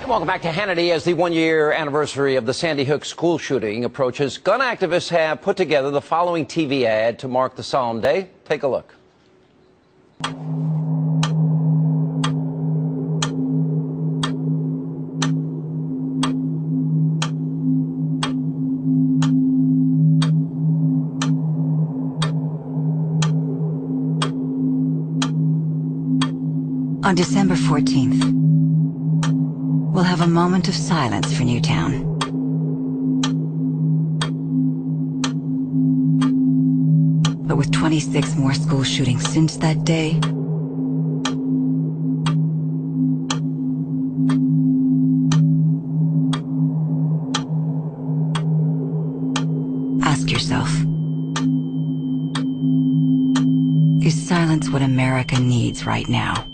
Welcome back to Hannity. As the one-year anniversary of the Sandy Hook school shooting approaches, gun activists have put together the following TV ad to mark the solemn day. Take a look. On December 14th, we'll have a moment of silence for Newtown. But with 26 more school shootings since that day, ask yourself, is silence what America needs right now?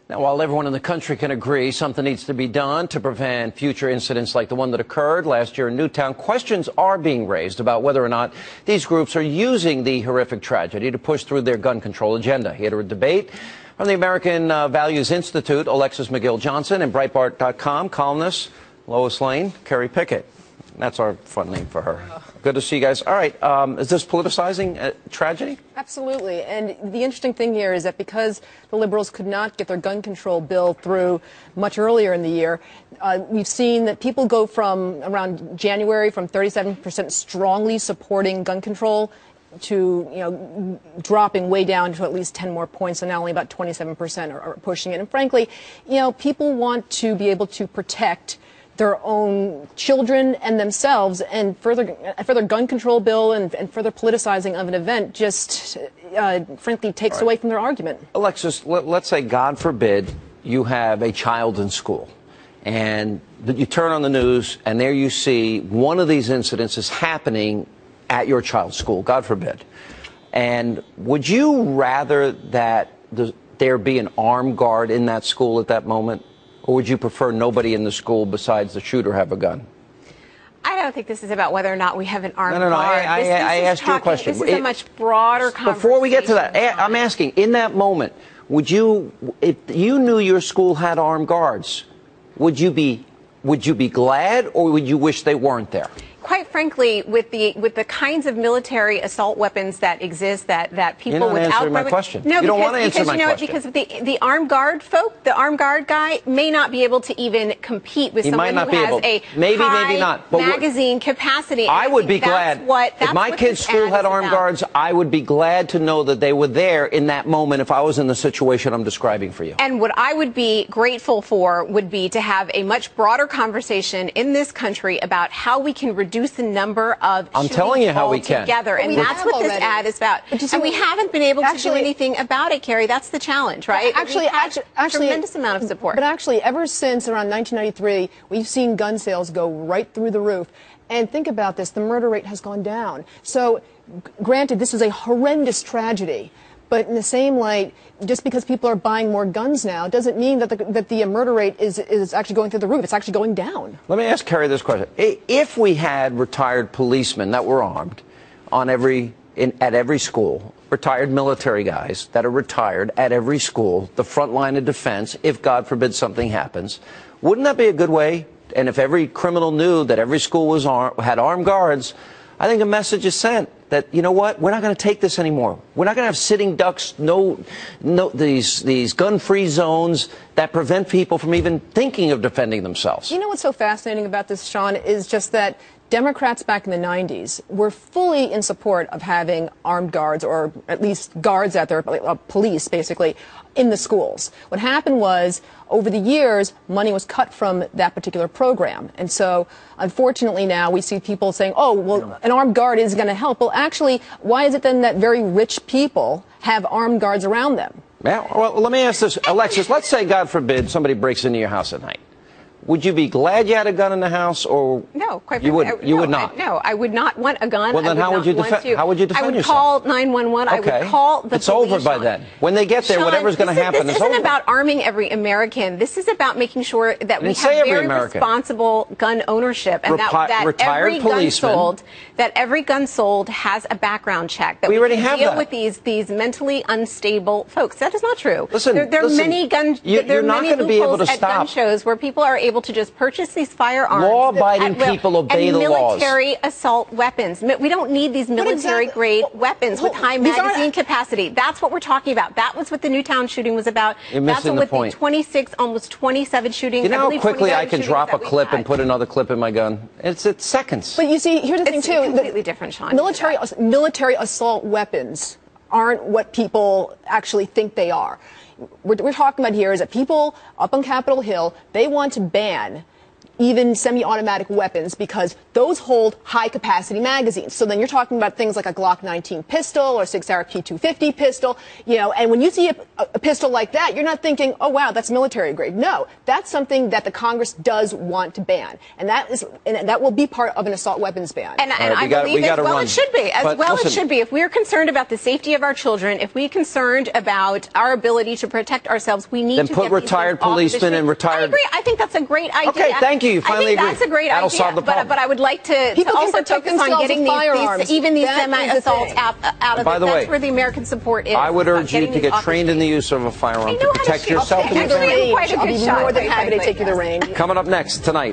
Now, while everyone in the country can agree something needs to be done to prevent future incidents like the one that occurred last year in Newtown, questions are being raised about whether or not these groups are using the horrific tragedy to push through their gun control agenda. Here to a debate from the American Values Institute, Alexis McGill-Johnson, and Breitbart.com columnist Lois Lane, Carrie Pickett. That's our fun name for her. Good to see you guys. All right, is this politicizing a tragedy? Absolutely. And the interesting thing here is that because the liberals could not get their gun control bill through much earlier in the year, we've seen that people go from around January from 37% strongly supporting gun control to, dropping way down to at least 10 more points, and now only about 27% are pushing it. And frankly, people want to be able to protect their own children and themselves, and further gun control bill and further politicizing of an event just frankly takes away from their argument. Alexis, let's say, God forbid, you have a child in school and you turn on the news and there you see one of these incidents is happening at your child's school, God forbid. And would you rather that there be an armed guard in that school at that moment? Or would you prefer nobody in the school besides the shooter have a gun? I don't think this is about whether or not we have an armed guard. I asked you a question. This is a much broader conversation. Before we get to that, I'm asking, in that moment, would you, if you knew your school had armed guards, would you be glad, or would you wish they weren't there? Quite frankly, with the kinds of military assault weapons that exist, that people You're not without answering my question. No, you don't want to answer my question. Because the armed guard folk, the armed guard guy may not be able to even compete with someone who has a high magazine capacity. I would be glad if my kid's school had armed guards. I would be glad to know that they were there in that moment if I was in the situation I'm describing for you. And what I would be grateful for would be to have a much broader conversation in this country about how we can reduce the number of I'm telling you how we can. Together, and that's what this ad is about. And we haven't been able to do anything about it, Carrie. That's the challenge, right? Actually, tremendous amount of support. But actually, ever since around 1993, we've seen gun sales go right through the roof. And think about this: the murder rate has gone down. So, granted, this was a horrendous tragedy. But in the same light, just because people are buying more guns now doesn't mean that the murder rate is actually going through the roof. It's actually going down. Let me ask Carrie this question. If we had retired policemen that were armed at every school, retired military guys that are retired at every school, the front line of defense, if God forbid something happens, wouldn't that be a good way? And if every criminal knew that every school had armed guards, I think a message is sent that, you know what, we're not going to take this anymore. We're not going to have sitting ducks, these gun-free zones that prevent people from even thinking of defending themselves. You know what's so fascinating about this, Sean, is just that Democrats back in the 90s were fully in support of having armed guards, or at least guards out there, police basically, in the schools. What happened was, over the years, money was cut from that particular program. And so, unfortunately now, we see people saying, oh, well, an armed guard is going to help. Well, actually, why is it then that very rich people have armed guards around them? Yeah, well, let me ask this. Alexis, let's say, God forbid, somebody breaks into your house at night. would you be glad you had a gun in the house, or no? Quite you would. You would not. No, I would not want a gun. Well, then how would you defend? How would you defend yourself? I would call 911. Okay. I would call the It's police. over by then. When they get there, Sean, whatever's going to happen is over. This isn't about arming every American. This is about making sure that we have very responsible gun ownership, and that every gun sold has a background check. That we already have deal with these mentally unstable folks. That is not true. Listen, there are many gun. There are many loopholes at gun shows where people are able to just purchase these firearms. Law-abiding people obey the laws. Military assault weapons. We don't need these military-grade weapons with high magazine capacity. That's what we're talking about. That was what the Newtown shooting was about. That's what the 26, almost 27 shootings. You know how quickly I can drop a clip and put another clip in my gun? It's seconds. But you see, here's the thing, too. It's completely different, Sean. Military assault weapons aren't what people actually think they are. What we're talking about here is that people up on Capitol Hill, they want to ban even semi-automatic weapons because those hold high-capacity magazines. So then you're talking about things like a Glock 19 pistol or 6-hour P250 pistol, and when you see a pistol like that, you're not thinking, oh, wow, that's military grade. No, that's something that the Congress does want to ban, and that will be part of an assault weapons ban. And I believe it should be. It should be. If we're concerned about the safety of our children, if we're concerned about our ability to protect ourselves, we need to put retired policemen and retired. I agree. I think that's a great idea. Okay, thank you. You finally agree. That's a great That'll idea. solve the problem. But I would like to also focus on getting these semi-assaults out of it. That's where the American support is. I would urge you to get trained in the use of a firearm to protect yourself and your family. I'll be more than happy to take you to the range. Coming up next tonight.